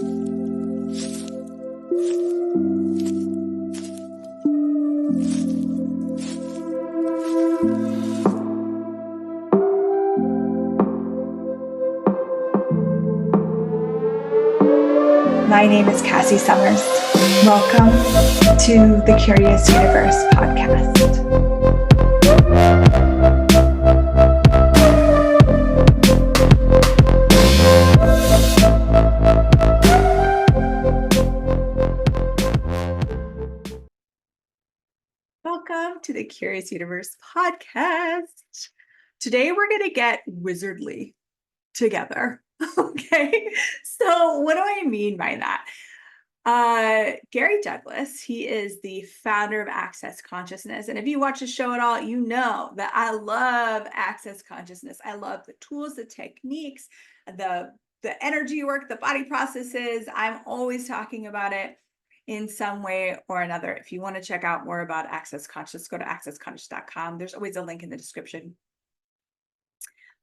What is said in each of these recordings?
My name is Cassy Summers. Welcome to the Curious Universe podcast. Welcome to the Curious Universe podcast. Today we're going to get wizardly together. Okay, so what do I mean by that? Gary Douglas, he is the founder of Access Consciousness. And if you watch the show at all, you know that I love Access Consciousness. I love the tools, the techniques, the energy work, the body processes. I'm always talking about it in some way or another. If you want to check out more about Access Conscious, go to accessconscious.com. There's always a link in the description.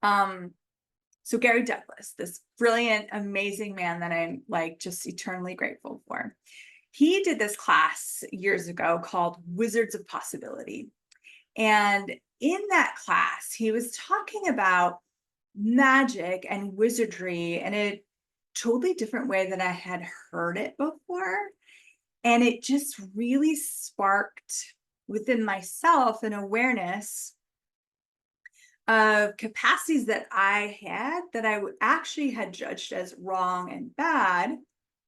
So Gary Douglas, this brilliant, amazing man that I'm like just eternally grateful for. He did this class years ago called Wizards of Possibility. And in that class, he was talking about magic and wizardry in a totally different way than I had heard it before. And it just really sparked within myself an awareness of capacities that I had that I actually had judged as wrong and bad,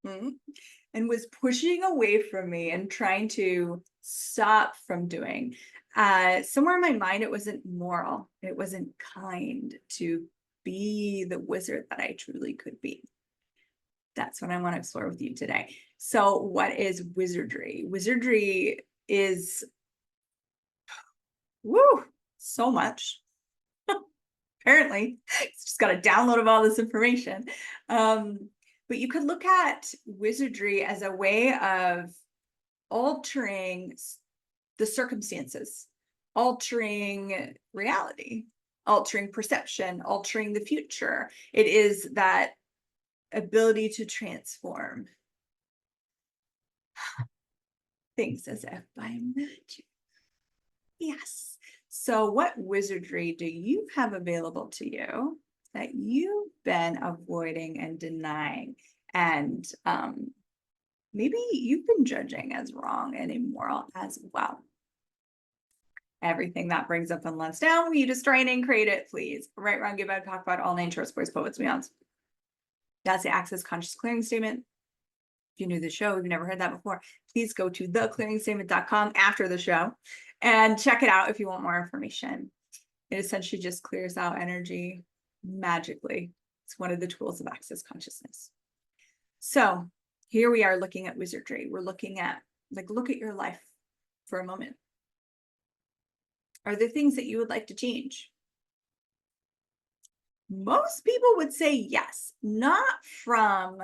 and was pushing away from me and trying to stop from doing. Somewhere in my mind, it wasn't moral. It wasn't kind to be the wizard that I truly could be. That's what I want to explore with you today. So what is wizardry? Wizardry is, so much. Apparently, it's just got a download of all this information. But you could look at wizardry as a way of altering the circumstances, altering reality, altering perception, altering the future. It is that ability to transform things as if by magic. Yes. So what wizardry do you have available to you that you've been avoiding and denying, and maybe you've been judging as wrong and immoral as well? Everything that brings up and lets down, will you destroy and create it, please? Right, wrong, good, bad, talk about all natures, boys, poets, beyonds. That's the Access Conscious Clearing Statement. If you're new to the show, if you've never heard that before, please go to theclearingstatement.com after the show and check it out if you want more information. It essentially just clears out energy magically. It's one of the tools of Access Consciousness. So here we are looking at wizardry. We're looking at, look at your life for a moment. Are there things that you would like to change? Most people would say yes, not from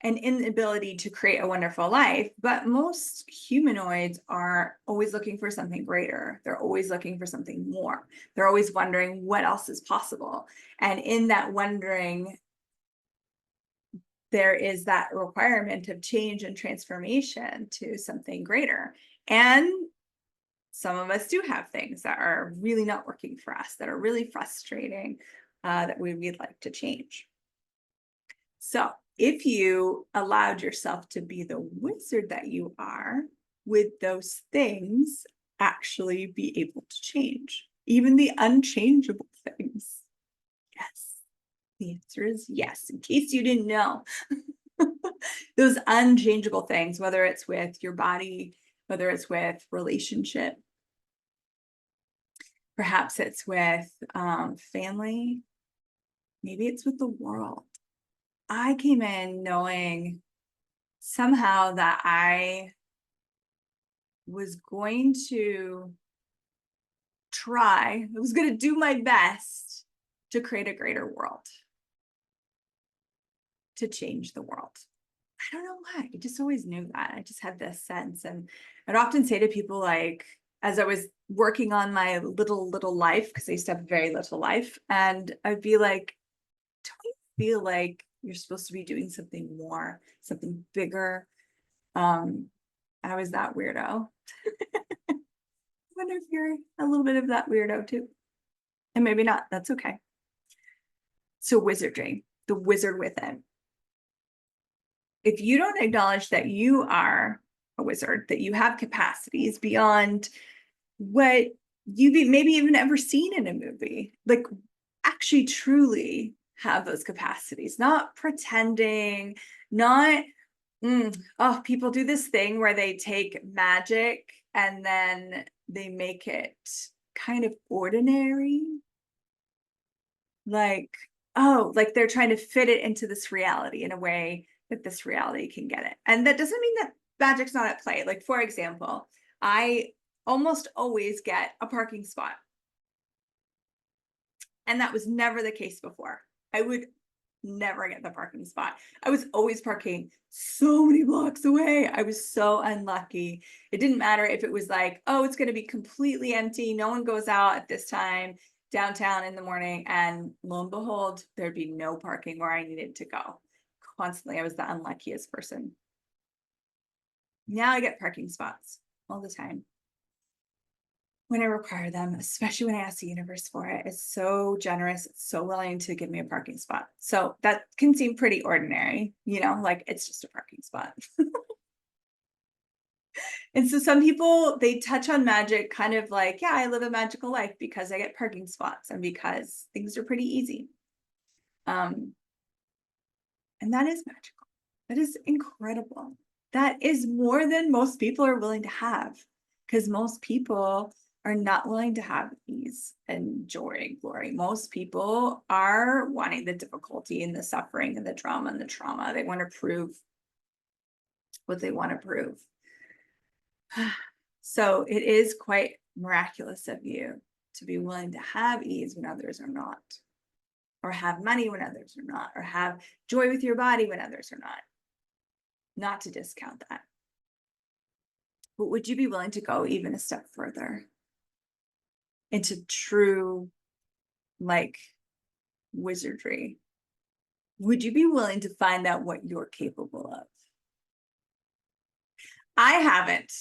an inability to create a wonderful life, but most humanoids are always looking for something greater. They're always looking for something more. They're always wondering what else is possible. And in that wondering, there is that requirement of change and transformation to something greater. And some of us do have things that are really not working for us, that are really frustrating, that we'd like to change. So if you allowed yourself to be the wizard that you are, would those things actually be able to change? Even the unchangeable things? Yes. The answer is yes, in case you didn't know. Those unchangeable things, whether it's with your body, whether it's with relationship, perhaps it's with family, maybe it's with the world. I came in knowing somehow that I was going to do my best to create a greater world, to change the world. I don't know why. I just always knew that. I just had this sense. And I'd often say to people, like, as I was working on my little life, because I used to have very little life, and I'd be like, don't you feel like You're supposed to be doing something more, something bigger. I was that weirdo. I wonder if you're a little bit of that weirdo too. And maybe not, that's okay. So wizardry, the wizard within. If you don't acknowledge that you are a wizard, that you have capacities beyond what you've maybe even ever seen in a movie, like actually truly have those capacities, not pretending, not, oh, people do this thing where they take magic and then they make it kind of ordinary. Like, oh, like they're trying to fit it into this reality in a way that this reality can get it. And that doesn't mean that magic's not at play. Like, for example, I almost always get a parking spot. And that was never the case before. I would never get the parking spot. I was always parking so many blocks away. I was so unlucky. It didn't matter if it was like, oh, it's going to be completely empty. No one goes out at this time downtown in the morning. And lo and behold, there'd be no parking where I needed to go. Constantly, I was the unluckiest person. Now I get parking spots all the time when I require them, especially when I ask the universe for it. It's so generous. It's so willing to give me a parking spot. So that can seem pretty ordinary, like it's just a parking spot. And so some people, they touch on magic kind of like, yeah, I live a magical life because I get parking spots and because things are pretty easy. And that is magical. That is incredible. That is more than most people are willing to have, because most people are not willing to have ease and joy and glory. Most people are wanting the difficulty and the suffering and the drama and the trauma. They want to prove what they want to prove. So it is quite miraculous of you to be willing to have ease when others are not, or have money when others are not, or have joy with your body when others are not. Not to discount that. But would you be willing to go even a step further into true, like, wizardry? Would you be willing to find out what you're capable of? I haven't.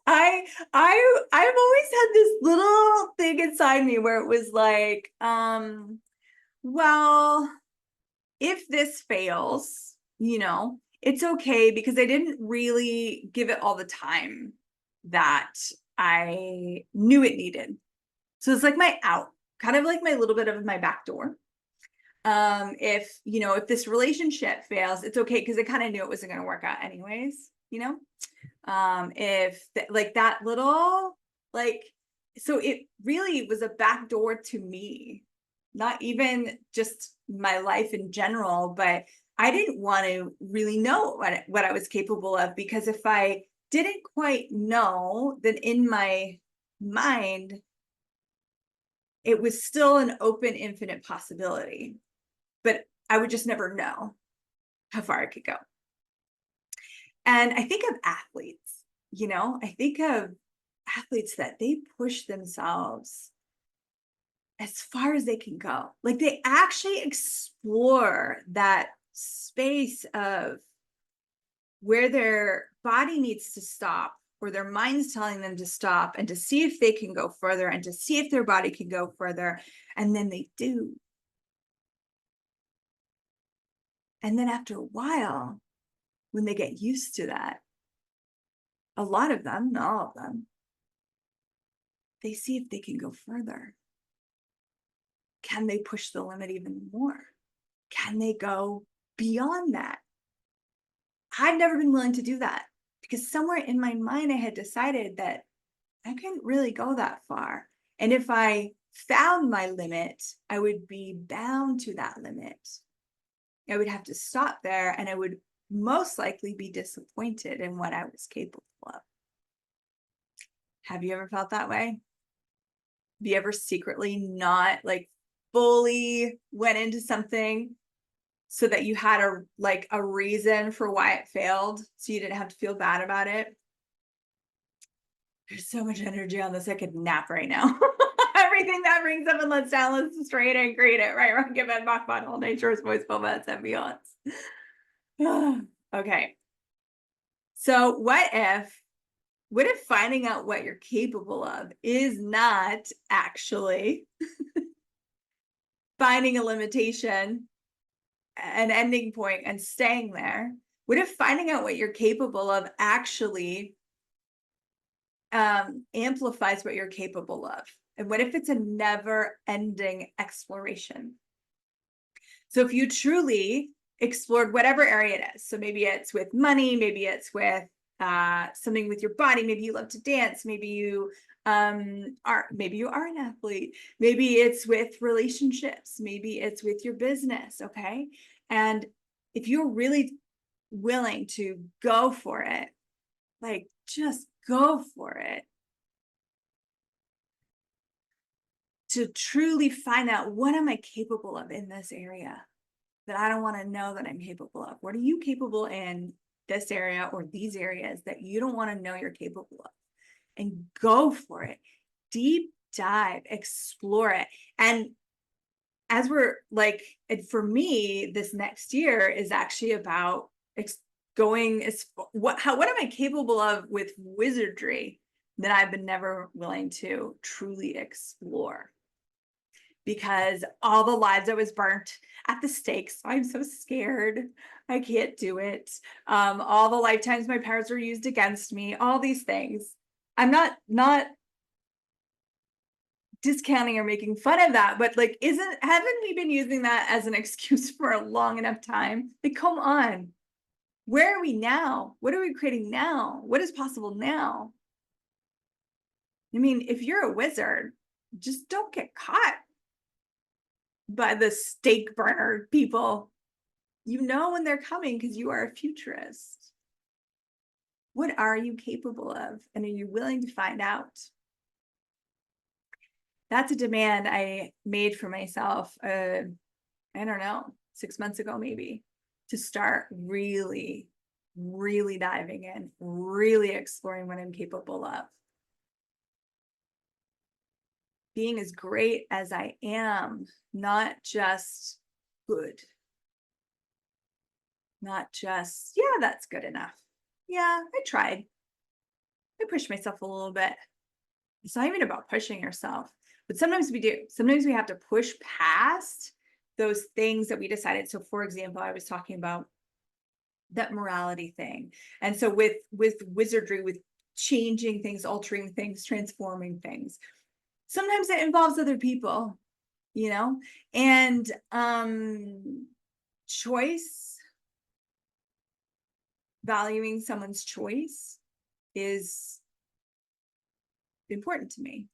I've always had this little thing inside me where it was like, well, if this fails, it's okay, because I didn't really give it all the time that I knew it needed. So it's like my out, kind of like my little bit of my back door. If this relationship fails, it's okay, because I kind of knew it wasn't going to work out anyways, if like that little, like, so it really was a back door to me, not even just my life in general, but I didn't want to really know what I was capable of, because if I didn't quite know, then in my mind, it was still an open, infinite possibility, but I would just never know how far I could go. And I think of athletes, I think of athletes that they push themselves as far as they can go. Like they actually explore that space of where their body needs to stop, or their mind's telling them to stop, and to see if they can go further, and to see if their body can go further. And then they do. And then after a while, when they get used to that, a lot of them, not all of them, they see if they can go further. Can they push the limit even more? Can they go beyond that? I'd never been willing to do that, because somewhere in my mind, I had decided that I couldn't really go that far. And if I found my limit, I would be bound to that limit. I would have to stop there, and I would most likely be disappointed in what I was capable of. Have you ever felt that way? Have you ever secretly not like fully went into something so that you had a reason for why it failed, so you didn't have to feel bad about it? There's so much energy on this. I could nap right now. everything that brings up and lets down, let's destroy it and create it. Right, wrong, good, bad, mock, bot, all nature's voice, bobats, and beyonds. Okay. So what if finding out what you're capable of is not actually finding a limitation, an ending point, and staying there? What if finding out what you're capable of actually amplifies what you're capable of? And what if it's a never-ending exploration? So if you truly explored whatever area it is, so maybe it's with money, maybe it's with something with your body, maybe you love to dance, maybe you are an athlete, maybe it's with relationships, maybe it's with your business, okay? And if you're really willing to go for it, like just go for it, to truly find out, what am I capable of in this area that I don't want to know that I'm capable of? What are you capable in this area or these areas that you don't want to know you're capable of? And go for it. Deep dive, explore it. And as we're like, and for me, this next year is actually about what am I capable of with wizardry that I've been never willing to truly explore? Because all the lives I was burnt at the stakes, I'm so scared, I can't do it. All the lifetimes my parents were used against me, all these things. I'm not discounting or making fun of that, but like, haven't we been using that as an excuse for a long enough time? Like, come on, where are we now? What are we creating now? What is possible now? I mean, if you're a wizard, just don't get caught by the stake burner people. You know when they're coming because you are a futurist. What are you capable of? And are you willing to find out? That's a demand I made for myself, I don't know, 6 months ago, maybe, to start really, really diving in, really exploring what I'm capable of. Being as great as I am, not just good. Not just, yeah, that's good enough. Yeah, I tried. I pushed myself a little bit. It's not even about pushing yourself, but sometimes we do. Sometimes we have to push past those things that we decided. So for example, I was talking about that morality thing. And so with wizardry, with changing things, altering things, transforming things, sometimes it involves other people, you know, and choice, valuing someone's choice is important to me.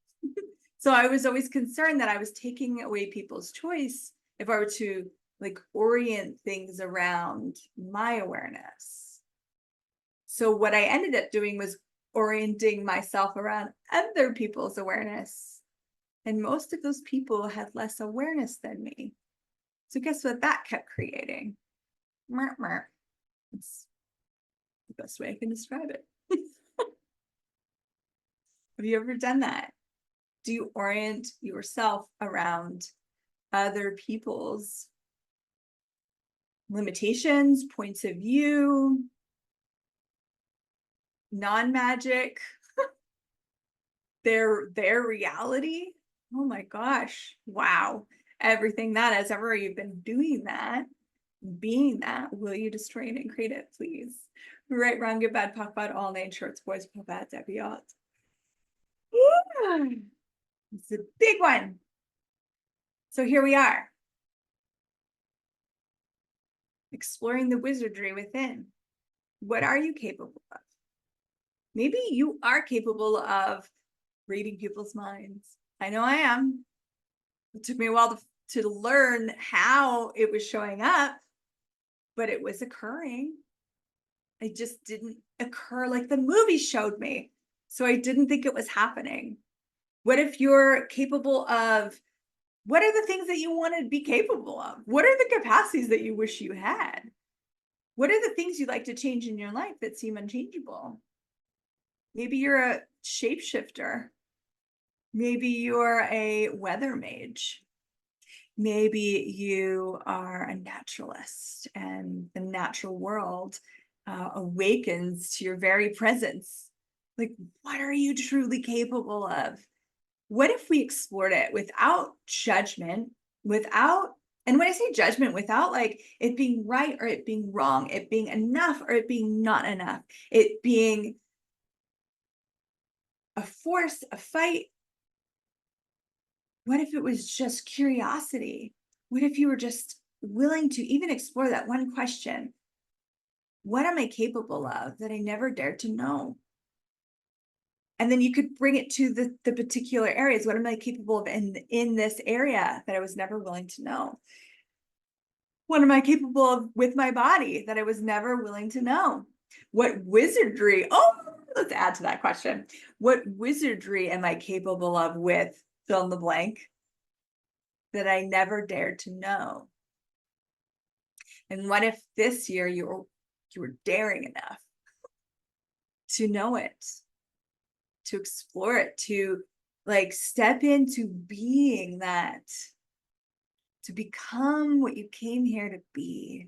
So I was always concerned that I was taking away people's choice if I were to like orient things around my awareness. So what I ended up doing was orienting myself around other people's awareness. And most of those people had less awareness than me. So guess what that kept creating? It's the best way I can describe it. Have you ever done that? Do you orient yourself around other people's limitations, points of view, non-magic, their reality? Oh my gosh, wow. Everything that has ever you've been doing that, being that, will you destroy it and create it, please? Right, wrong, good, bad, POC, bad, all nine shorts, boys, pop, bad, debiot. It's a big one. So here we are, exploring the wizardry within. What are you capable of? Maybe you are capable of reading people's minds. I know I am. It took me a while to learn how it was showing up, but it was occurring. It just didn't occur like the movie showed me. So I didn't think it was happening. What if you're capable of, what are the things that you want to be capable of? What are the capacities that you wish you had? What are the things you'd like to change in your life that seem unchangeable? Maybe you're a shapeshifter. Maybe you're a weather mage. Maybe you are a naturalist and the natural world awakens to your very presence. Like, what are you truly capable of? What if we explored it without judgment, without, and when I say judgment, without like it being right or it being wrong, it being enough or it being not enough, it being a force, a fight. What if it was just curiosity? What if you were just willing to even explore that one question? What am I capable of that I never dared to know? And then you could bring it to the particular areas. What am I capable of in this area that I was never willing to know? What am I capable of with my body that I was never willing to know? What wizardry? Oh, let's add to that question. What wizardry am I capable of with fill in the blank that I never dared to know? And what if this year you were daring enough to know it, to explore it, to like step into being that, to become what you came here to be,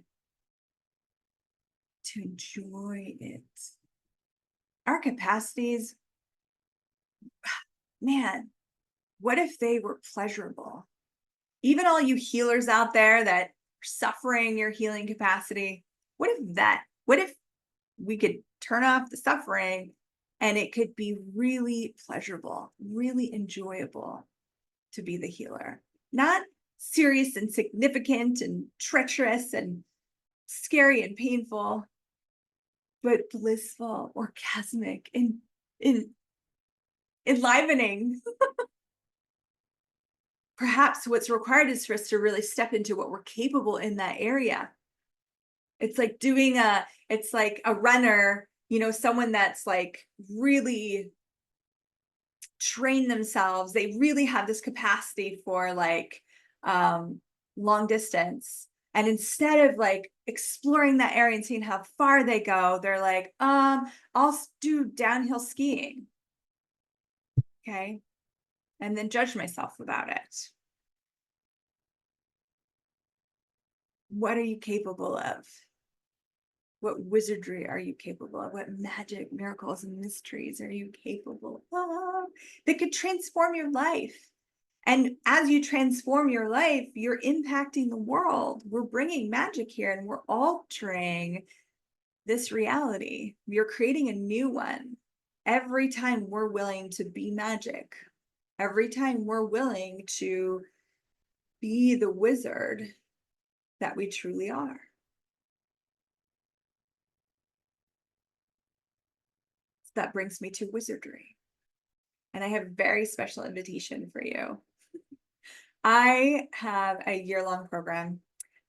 to enjoy it. Our capacities, man, what if they were pleasurable? Even all you healers out there that are suffering your healing capacity, what if we could turn off the suffering and it could be really pleasurable, really enjoyable to be the healer? Not serious and significant and treacherous and scary and painful, but blissful, orgasmic, and enlivening. Perhaps what's required is for us to really step into what we're capable in that area. It's like it's like a runner, someone that's like really trained themselves. They really have this capacity for like long distance. And instead of like exploring that area and seeing how far they go, they're like, I'll do downhill skiing. Okay. And then judge myself about it. What are you capable of? What wizardry are you capable of? What magic, miracles, and mysteries are you capable of that could transform your life? And as you transform your life, you're impacting the world. We're bringing magic here and we're altering this reality. You're creating a new one. Every time we're willing to be magic, every time we're willing to be the wizard that we truly are. That brings me to wizardry. And I have a very special invitation for you. I have a year-long program,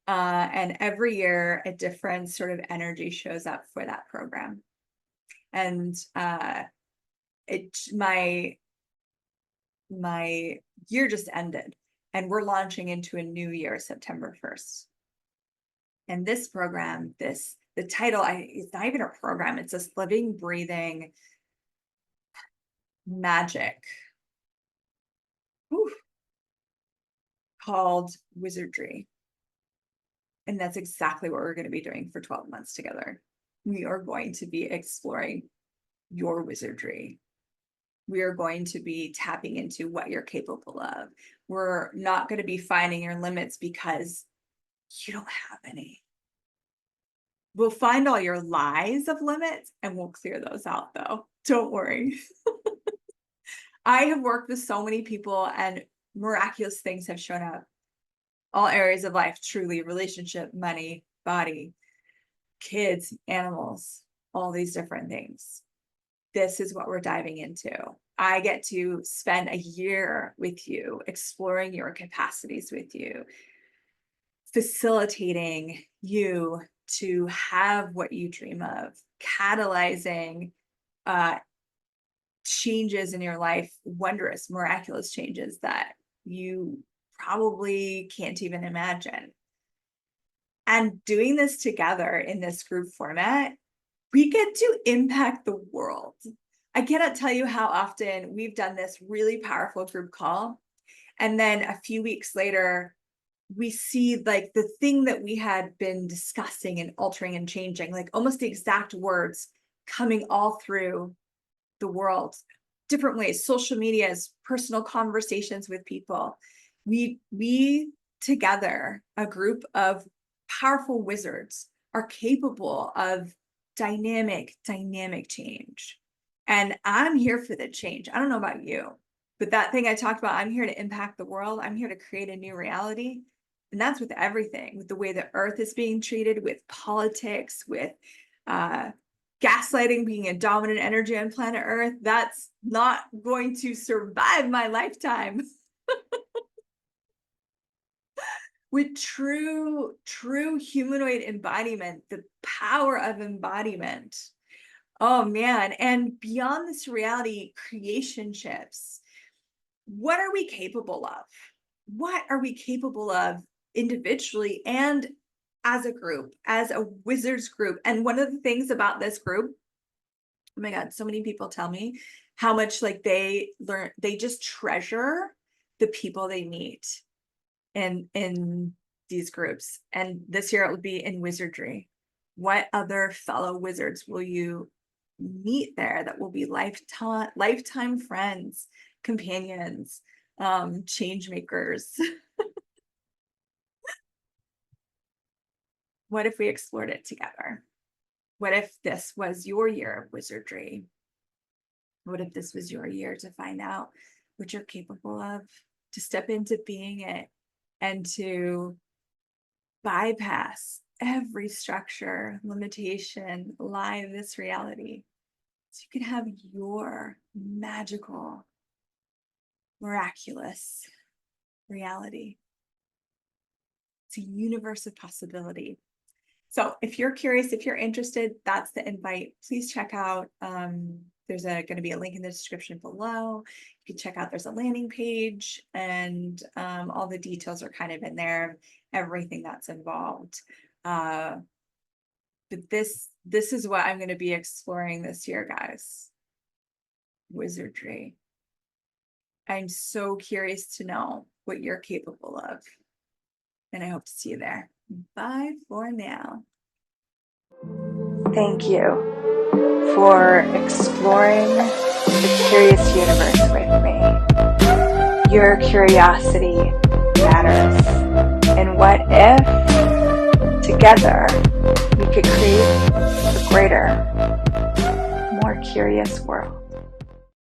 and every year a different sort of energy shows up for that program. And my year just ended, and we're launching into a new year, September 1st. And this program, the title, it's not even a program, it's this living, breathing magic called Wizardry. And that's exactly what we're going to be doing for 12 months together. We are going to be exploring your wizardry. We are going to be tapping into what you're capable of. We're not going to be finding your limits because you don't have any. We'll find all your lies of limits and we'll clear those out, though. Don't worry. I have worked with so many people and miraculous things have shown up. All areas of life, truly, relationship, money, body, kids, animals, all these different things. This is what we're diving into. I get to spend a year with you, exploring your capacities with you, facilitating you to have what you dream of, catalyzing changes in your life, wondrous, miraculous changes that you probably can't even imagine. And doing this together in this group format, we get to impact the world. I cannot tell you how often we've done this really powerful group call, and then a few weeks later, we see like the thing that we had been discussing and altering and changing, like almost the exact words coming all through the world, different ways, social medias, personal conversations with people. We together, a group of powerful wizards, are capable of dynamic change. And I'm here for the change. I don't know about you, but that thing I talked about, I'm here to impact the world. I'm here to create a new reality. And that's with everything, with the way the earth is being treated, with politics, with gaslighting being a dominant energy on planet Earth. That's not going to survive my lifetime. With true humanoid embodiment, the power of embodiment. Oh man, and beyond this reality, creationships. What are we capable of? What are we capable of individually and as a group, as a wizards group? And one of the things about this group, oh my God, so many people tell me how much like they just treasure the people they meet in these groups. And this year it would be in Wizardry. What other fellow wizards will you meet there that will be lifetime friends, companions, change makers? What if we explored it together? What if this was your year of wizardry? What if this was your year to find out what you're capable of, to step into being it, and to bypass every structure, limitation, lie of this reality, so you can have your magical, miraculous reality? It's a universe of possibility. So if you're curious, if you're interested, that's the invite. Please check out, there's going to be a link in the description below. You can check out, there's a landing page, and all the details are kind of in there, everything that's involved. But this is what I'm going to be exploring this year, guys. Wizardry. I'm so curious to know what you're capable of. And I hope to see you there. Bye for now. Thank you for exploring the curious universe with me. Your curiosity matters. And what if together we could create a greater, more curious world?